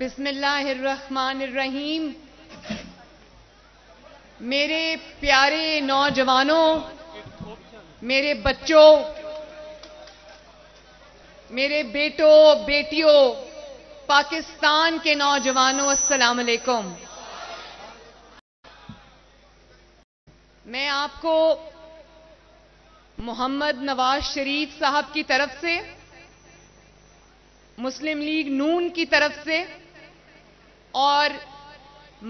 بسم اللہ الرحمن الرحیم. میرے پیارے نوجوانوں، میرے بچوں، میرے بیٹوں بیٹیوں، پاکستان کے نوجوانوں، السلام علیکم. میں آپ کو محمد نواز شریف صاحب کی طرف سے، مسلم لیگ نون کی طرف سے اور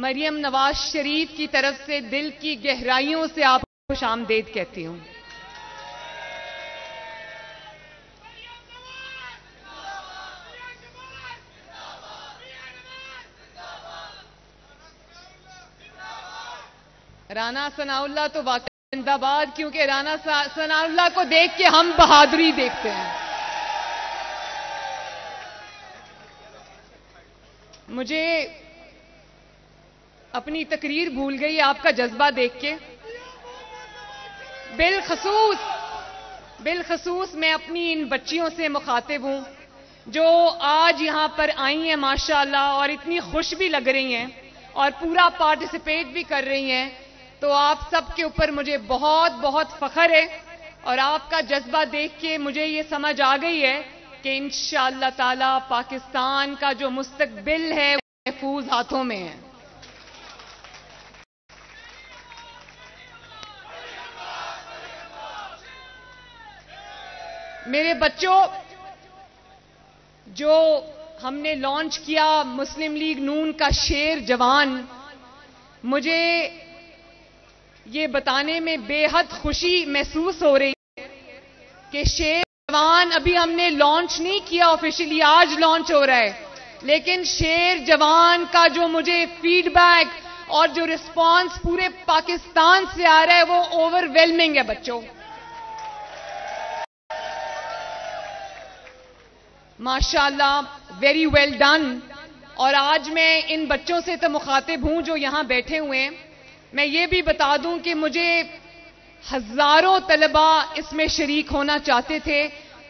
مریم نواز شریف کی طرف سے دل کی گہرائیوں سے آپ کو خوش آمدید کہتی ہوں. رانا ثناء اللہ تو واقعی زندہ باد، کیونکہ رانا ثناء اللہ کو دیکھ کے ہم بہادری دیکھتے ہیں. مجھے اپنی تقریر بھول گئی آپ کا جذبہ دیکھ کے. بالخصوص میں اپنی ان بچیوں سے مخاطب ہوں جو آج یہاں پر آئی ہیں ماشاءاللہ، اور اتنی خوش بھی لگ رہی ہیں اور پورا پارٹیسپیٹ بھی کر رہی ہیں. تو آپ سب کے اوپر مجھے بہت بہت فخر ہے، اور آپ کا جذبہ دیکھ کے مجھے یہ سمجھ آ گئی ہے کہ انشاءاللہ تعالی پاکستان کا جو مستقبل ہے محفوظ ہاتھوں میں ہے. میرے بچوں، جو ہم نے لانچ کیا مسلم لیگ نون کا شیر جوان، مجھے یہ بتانے میں بے حد خوشی محسوس ہو رہی ہے کہ شیر جوان ابھی ہم نے لانچ نہیں کیا آفیشلی، آج لانچ ہو رہا ہے، لیکن شیر جوان کا جو مجھے فیڈ بیک اور جو رسپانس پورے پاکستان سے آ رہا ہے وہ اوور ویلمنگ ہے. بچوں ماشاءاللہ، ویری ویل ڈن. اور آج میں ان بچوں سے تو مخاطب ہوں جو یہاں بیٹھے ہوئے ہیں. میں یہ بھی بتا دوں کہ مجھے ہزاروں طلباء اس میں شریک ہونا چاہتے تھے،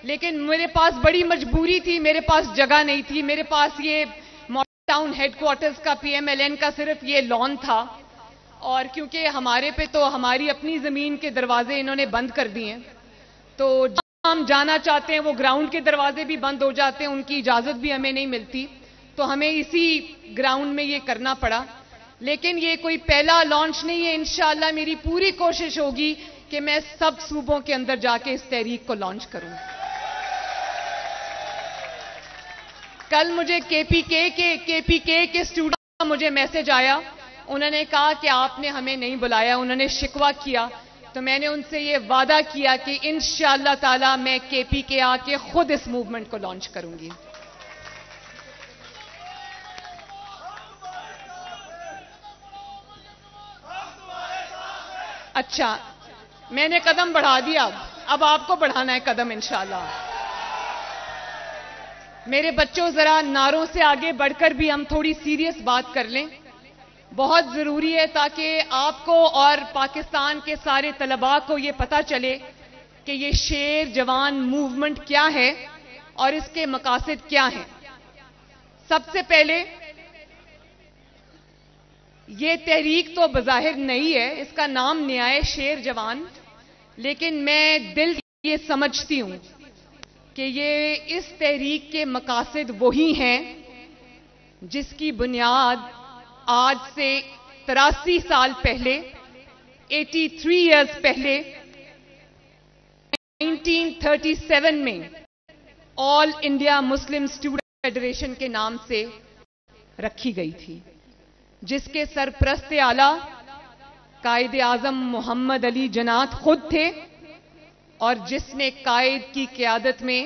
لیکن میرے پاس بڑی مجبوری تھی، میرے پاس جگہ نہیں تھی. میرے پاس یہ ماڈل ٹاؤن ہیڈ کوارٹرز کا PMLN کا صرف یہ لان تھا، اور کیونکہ ہمارے پہ تو ہماری اپنی زمین کے دروازے انہوں نے بند کر دیے ہیں، تو ہم جانا چاہتے ہیں وہ گراؤنڈ کے دروازے بھی بند ہو جاتے ہیں، ان کی اجازت بھی ہمیں نہیں ملتی، تو ہمیں اسی گراؤنڈ میں یہ کرنا پڑا. لیکن یہ کوئی پہلا لانچ نہیں ہے. انشاءاللہ میری پوری کوشش ہوگی کہ میں سب صوبوں کے اندر جا کے اس تحریک کو لانچ کروں. کل مجھے KPK کے اسٹوڈنٹ کا مجھے میسج آیا، انہوں نے کہا کہ آپ نے ہمیں نہیں بلایا، انہوں نے شکوہ کیا. تو میں نے ان سے یہ وعدہ کیا کہ انشاءاللہ تعالی میں KPK آ کے خود اس موومنٹ کو لانچ کروں گی. اچھا، میں نے قدم بڑھا دیا، اب آپ کو بڑھانا ہے قدم انشاءاللہ. میرے بچوں، ذرا نعروں سے آگے بڑھ کر بھی ہم تھوڑی سیریس بات کر لیں. بہت ضروری ہے تاکہ آپ کو اور پاکستان کے سارے طلباء کو یہ پتہ چلے کہ یہ شیر جوان موومنٹ کیا ہے اور اس کے مقاصد کیا ہیں. سب سے پہلے یہ تحریک تو بظاہر نئی ہے، اس کا نام نیا ہے شیر جوان، لیکن میں دل یہ سمجھتی ہوں کہ یہ اس تحریک کے مقاصد وہی ہیں جس کی بنیاد آج سے 83 سال پہلے، 83 ایئرز پہلے 1937 میں آل انڈیا مسلم اسٹوڈنٹ فیڈریشن کے نام سے رکھی گئی تھی، جس کے سرپرست اعلیٰ قائد اعظم محمد علی جناح خود تھے، اور جس نے قائد کی قیادت میں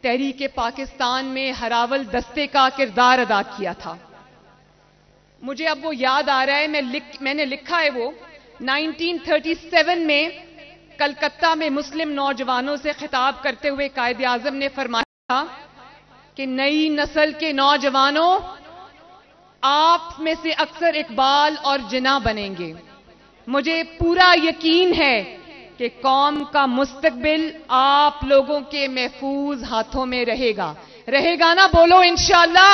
تحریک پاکستان میں ہراول دستے کا کردار ادا کیا تھا. مجھے اب وہ یاد آ رہا ہے، میں نے لکھا ہے وہ 1937 میں کلکتہ میں مسلم نوجوانوں سے خطاب کرتے ہوئے قائد اعظم نے فرمایا تھا کہ نئی نسل کے نوجوانوں، آپ میں سے اکثر اقبال اور جناح بنیں گے. مجھے پورا یقین ہے کہ قوم کا مستقبل آپ لوگوں کے محفوظ ہاتھوں میں رہے گا. نا؟ بولو انشاءاللہ.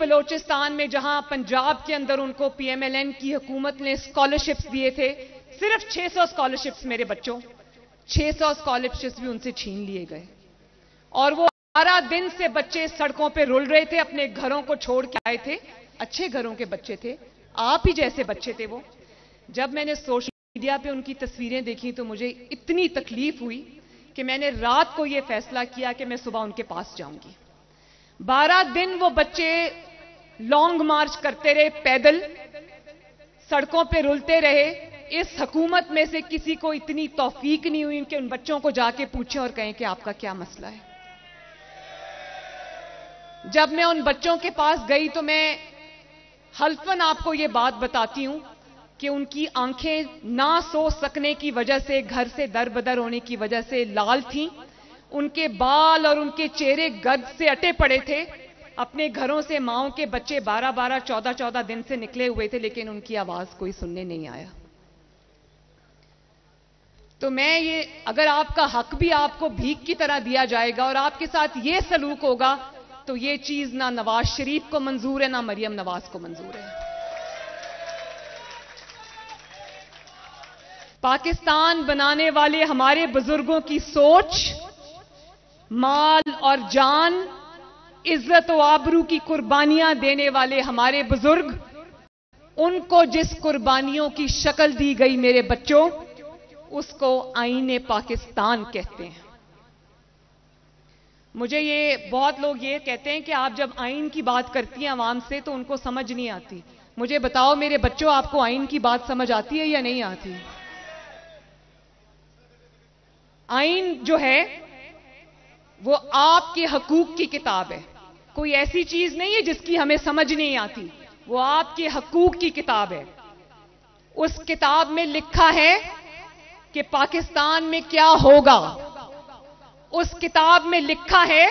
بلوچستان میں جہاں پنجاب کے اندر ان کو پی ایم ایل این کی حکومت نے اسکالرشپس دیے تھے، صرف 600 اسکالرشپس میرے بچوں، 600 اسکالرشپس بھی ان سے چھین لیے گئے، اور وہ 12 دن سے بچے سڑکوں پہ رول رہے تھے، اپنے گھروں کو چھوڑ کے آئے تھے، اچھے گھروں کے بچے تھے، آپ ہی جیسے بچے تھے وہ۔ جب میں نے سوشل میڈیا پہ ان کی تصویریں دیکھی تو مجھے اتنی تکلیف ہوئی کہ میں نے رات کو یہ فیصلہ کیا کہ میں صبح ان کے پاس جاؤں گی۔ 12 دن وہ بچے لانگ مارچ کرتے رہے، پیدل سڑکوں پہ رلتے رہے۔ اس حکومت میں سے کسی کو اتنی توفیق نہیں ہوئی کہ ان بچوں کو جا کے پوچھیں اور کہیں کہ آپ کا کیا مسئلہ ہے۔ جب میں ان بچوں کے پاس گئی تو میں حلفاً آپ کو یہ بات بتاتی ہوں کہ ان کی آنکھیں نہ سو سکنے کی وجہ سے، گھر سے در بدر ہونے کی وجہ سے لال تھیں، ان کے بال اور ان کے چہرے گرد سے اٹے پڑے تھے۔ اپنے گھروں سے ماؤں کے بچے 12 14 دن سے نکلے ہوئے تھے، لیکن ان کی آواز کوئی سننے نہیں آیا۔ تو میں یہ، اگر آپ کا حق بھی آپ کو بھیک کی طرح دیا جائے گا اور آپ کے ساتھ یہ سلوک ہوگا تو یہ چیز نہ نواز شریف کو منظور ہے، نہ مریم نواز کو منظور ہے۔ پاکستان بنانے والے ہمارے بزرگوں کی سوچ، مال اور جان، عزت و آبرو کی قربانیاں دینے والے ہمارے بزرگ، ان کو جس قربانیوں کی شکل دی گئی میرے بچوں، اس کو آئین پاکستان کہتے ہیں۔ مجھے یہ بہت لوگ یہ کہتے ہیں کہ آپ جب آئین کی بات کرتی ہیں عوام سے تو ان کو سمجھ نہیں آتی۔ مجھے بتاؤ میرے بچوں، آپ کو آئین کی بات سمجھ آتی ہے یا نہیں آتی؟ آئین جو ہے وہ آپ کے حقوق کی کتاب ہے، کوئی ایسی چیز نہیں ہے جس کی ہمیں سمجھ نہیں آتی، وہ آپ کے حقوق کی کتاب ہے۔ اس کتاب میں لکھا ہے کہ پاکستان میں کیا ہوگا، اس کتاب میں لکھا ہے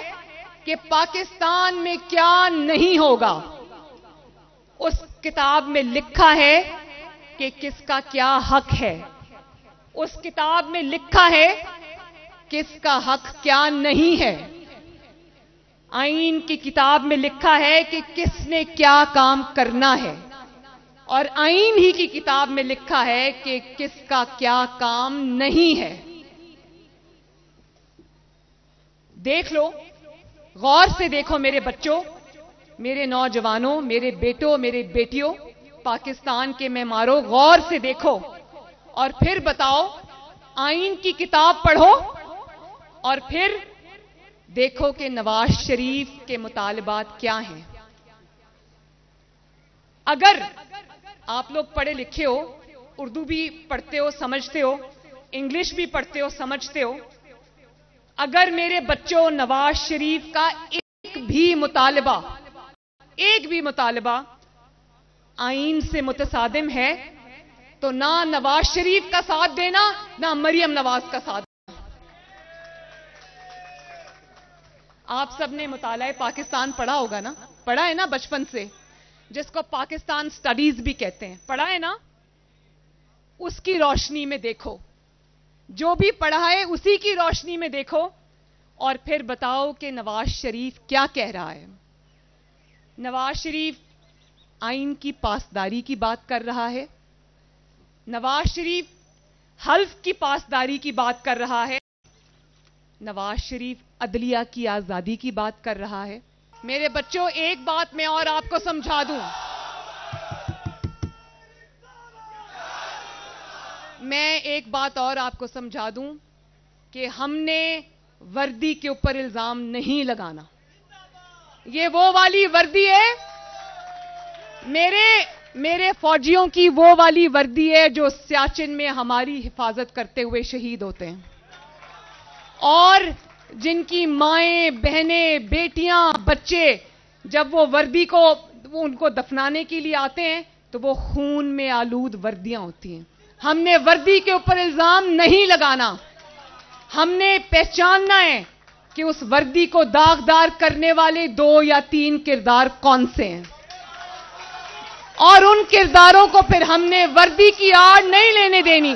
کہ پاکستان میں کیا نہیں ہوگا، اس کتاب میں لکھا ہے کہ کس کا کیا حق ہے، اس کتاب میں لکھا ہے کس کا حق کیا نہیں ہے۔ آئین کی کتاب میں لکھا ہے کہ کس نے کیا کام کرنا ہے، اور آئین ہی کی کتاب میں لکھا ہے کہ کس کا کیا کام نہیں ہے۔ دیکھ لو، غور سے دیکھو میرے بچوں، میرے نوجوانوں، میرے بیٹوں، میرے بیٹیوں، پاکستان کے معماروں، غور سے دیکھو اور پھر بتاؤ۔ آئین کی کتاب پڑھو اور پھر دیکھو کہ نواز شریف کے مطالبات کیا ہیں۔ اگر آپ لوگ پڑھے لکھے ہو، اردو بھی پڑھتے ہو، سمجھتے ہو، انگلش بھی پڑھتے ہو، سمجھتے ہو، اگر میرے بچوں نواز شریف کا ایک بھی مطالبہ آئین سے متصادم ہے تو نہ نواز شریف کا ساتھ دینا، نہ مریم نواز کا ساتھ دینا۔ آپ سب نے مطالعہ پاکستان پڑھا ہوگا نا، پڑھا ہے نا بچپن سے، جس کو پاکستان سٹڈیز بھی کہتے ہیں، پڑھا ہے نا؟ اس کی روشنی میں دیکھو، جو بھی پڑھا ہے اسی کی روشنی میں دیکھو، اور پھر بتاؤ کہ نواز شریف کیا کہہ رہا ہے۔ نواز شریف آئین کی پاسداری کی بات کر رہا ہے، نواز شریف حلف کی پاسداری کی بات کر رہا ہے، نواز شریف عدلیہ کی آزادی کی بات کر رہا ہے۔ میرے بچوں، ایک بات میں اور آپ کو سمجھا دوں، میں ایک بات اور آپ کو سمجھا دوں کہ ہم نے وردی کے اوپر الزام نہیں لگانا۔ یہ وہ والی وردی ہے، میرے فوجیوں کی وہ والی وردی ہے جو سیاچن میں ہماری حفاظت کرتے ہوئے شہید ہوتے ہیں، اور جن کی مائیں، بہنیں، بیٹیاں، بچے جب وہ وردی کو ان کو دفنانے کے لیے آتے ہیں تو وہ خون میں آلود وردیاں ہوتی ہیں۔ ہم نے وردی کے اوپر الزام نہیں لگانا، ہم نے پہچاننا ہے کہ اس وردی کو داغدار کرنے والے 2 یا 3 کردار کون سے ہیں، اور ان کرداروں کو پھر ہم نے وردی کی آڑ نہیں لینے دینی۔